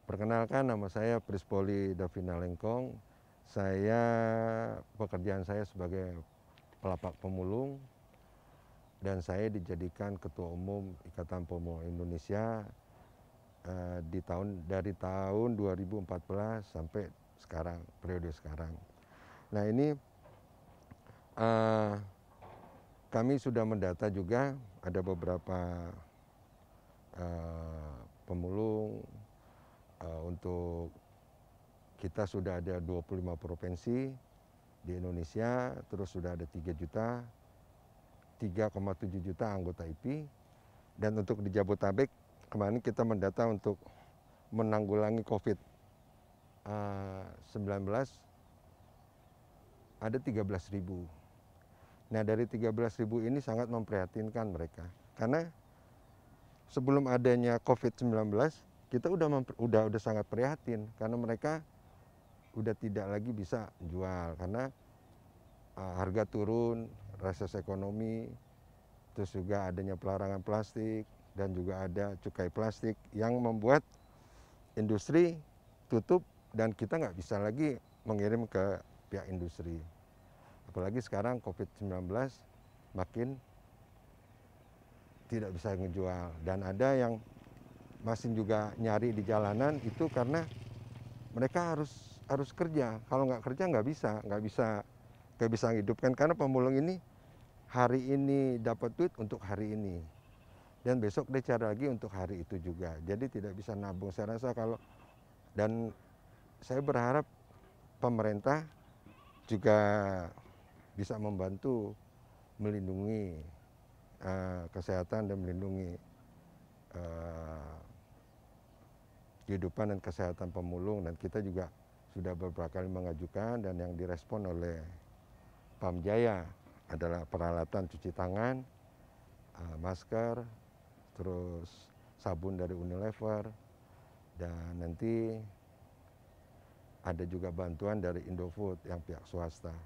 Perkenalkan, nama saya Prispoli Davina Lengkong. Pekerjaan saya sebagai pelapak pemulung dan saya dijadikan Ketua Umum Ikatan Pemulung Indonesia dari tahun 2014 sampai sekarang, periode sekarang. Nah ini kami sudah mendata juga ada beberapa pemulung. Untuk kita sudah ada 25 provinsi di Indonesia, terus sudah ada 3,7 juta anggota IP. Dan untuk di Jabodetabek, kemarin kita mendata untuk menanggulangi COVID-19 ada 13.000. Nah dari 13.000 ini sangat memprihatinkan mereka. Karena sebelum adanya COVID-19, kita udah sangat prihatin karena mereka udah tidak lagi bisa jual karena harga turun, resesi ekonomi, terus juga adanya pelarangan plastik dan juga ada cukai plastik yang membuat industri tutup dan kita nggak bisa lagi mengirim ke pihak industri. Apalagi sekarang COVID-19 makin tidak bisa ngejual dan ada yang masih juga nyari di jalanan itu karena mereka harus kerja. Kalau nggak kerja nggak bisa hidupkan karena pemulung ini hari ini dapat duit untuk hari ini dan besok dia cari lagi untuk hari itu juga. Jadi tidak bisa nabung. Saya rasa dan saya berharap pemerintah juga bisa membantu melindungi kesehatan dan melindungi kehidupan dan kesehatan pemulung, dan kita juga sudah beberapa kali mengajukan dan yang direspon oleh Pamjaya adalah peralatan cuci tangan, masker, terus sabun dari Unilever, dan nanti ada juga bantuan dari Indofood yang pihak swasta.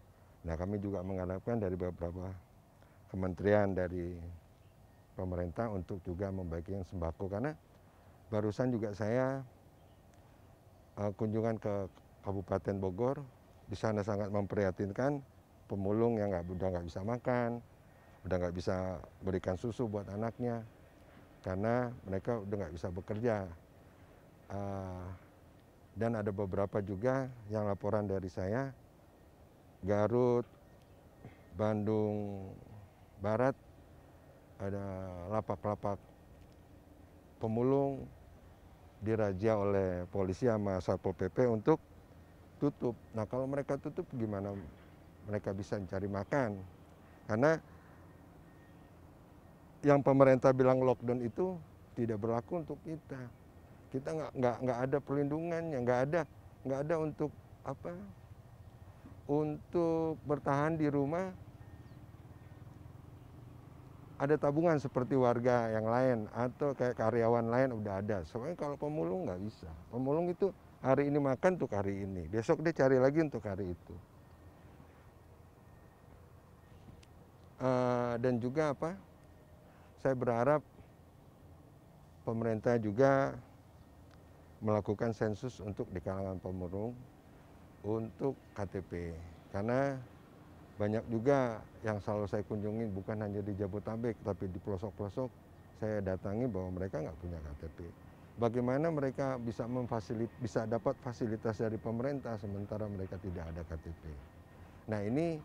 Nah kami juga mengharapkan dari beberapa kementerian dari pemerintah untuk juga membagikan sembako karena barusan juga saya kunjungan ke Kabupaten Bogor. Di sana sangat memprihatinkan pemulung yang udah nggak bisa makan, udah nggak bisa berikan susu buat anaknya karena mereka udah nggak bisa bekerja. Dan ada beberapa juga yang laporan dari saya, Garut, Bandung Barat, ada lapak-lapak pemulung dirazia oleh polisi sama Satpol PP untuk tutup. Nah kalau mereka tutup gimana mereka bisa mencari makan? Karena yang pemerintah bilang lockdown itu tidak berlaku untuk kita. Kita nggak ada perlindungannya, nggak ada untuk apa? Untuk bertahan di rumah. Ada tabungan seperti warga yang lain atau kayak karyawan lain udah ada. Soalnya kalau pemulung nggak bisa. Pemulung itu hari ini makan untuk hari ini, besok dia cari lagi untuk hari itu. Dan juga saya berharap pemerintah juga melakukan sensus untuk di kalangan pemulung untuk KTP. Karena banyak juga yang selalu saya kunjungi bukan hanya di Jabodetabek tapi di pelosok-pelosok saya datangi bahwa mereka nggak punya KTP. Bagaimana mereka bisa dapat fasilitas dari pemerintah sementara mereka tidak ada KTP. Nah ini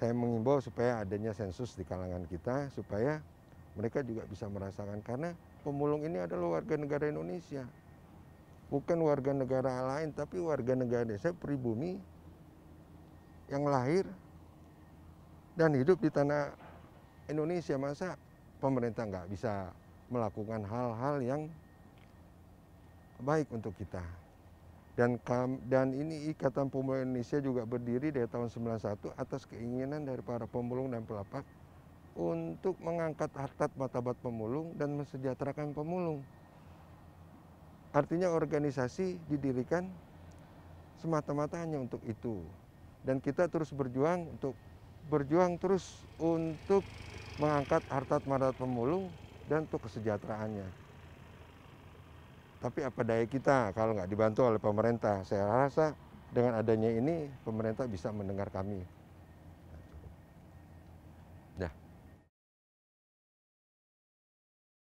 saya mengimbau supaya adanya sensus di kalangan kita supaya mereka juga bisa merasakan karena pemulung ini adalah warga negara Indonesia. Bukan warga negara lain tapi warga negara Indonesia pribumi yang lahir dan hidup di tanah Indonesia. Masa pemerintah nggak bisa melakukan hal-hal yang baik untuk kita. Dan ini Ikatan Pemulung Indonesia juga berdiri dari tahun 91 atas keinginan dari para pemulung dan pelapak untuk mengangkat harkat martabat pemulung dan mensejahterakan pemulung. Artinya organisasi didirikan semata-mata hanya untuk itu. Dan kita terus berjuang terus untuk mengangkat harkat martabat pemulung dan untuk kesejahteraannya. Tapi apa daya kita kalau nggak dibantu oleh pemerintah. Saya rasa dengan adanya ini pemerintah bisa mendengar kami.